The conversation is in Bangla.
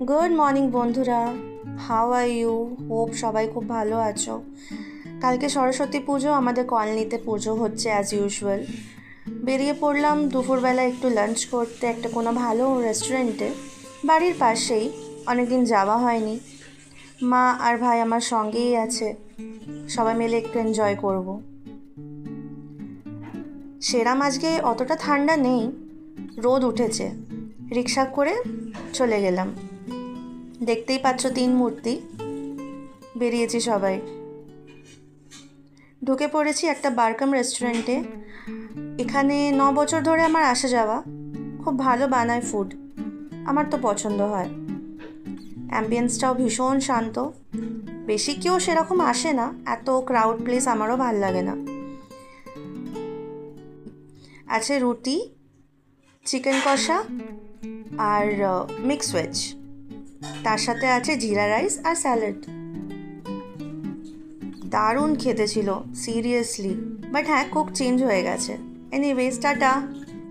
গুড মর্নিং বন্ধুরা, হাউ আর ইউ? হোপ সবাই খুব ভালো আছো। কালকে সরস্বতী পুজো, আমাদের কলোনিতে পুজো হচ্ছে অ্যাজ ইউজুয়াল। বেরিয়ে পড়লাম দুপুরবেলা একটু লাঞ্চ করতে একটা কোনো ভালো রেস্টুরেন্টে, বাড়ির পাশেই। অনেকদিন যাওয়া হয়নি। মা আর ভাই আমার সঙ্গেই আছে, সবাই মিলে একটু এনজয় করব। সেরাম আজকে অতটা ঠান্ডা নেই, রোদ উঠেছে। রিক্সা করে চলে গেলাম। দেখতেই পাচ্ছ 3 মূর্তি, বেরিয়েছি সবাই। ঢুকে পড়েছি একটা বারকাম রেস্টুরেন্টে। এখানে 9 বছর ধরে আমার আসা যাওয়া, খুব ভালো বানায় ফুড, আমার তো পছন্দ হয়। অ্যাম্বিয়েন্সটাও ভীষণ শান্ত, বেশি কেউ সেরকম আসে না, এত ক্রাউড প্লেস আমারও ভাল লাগে না। আছে রুটি, চিকেন কষা আর মিক্স ভেজ, তার সাথে আছে জিরা রাইস আর স্যালাড। দারুণ খেতে ছিল সিরিয়াসলি, বাট হ্যাঁ কুক চেঞ্জ হয়ে গেছে। Anyways, tata.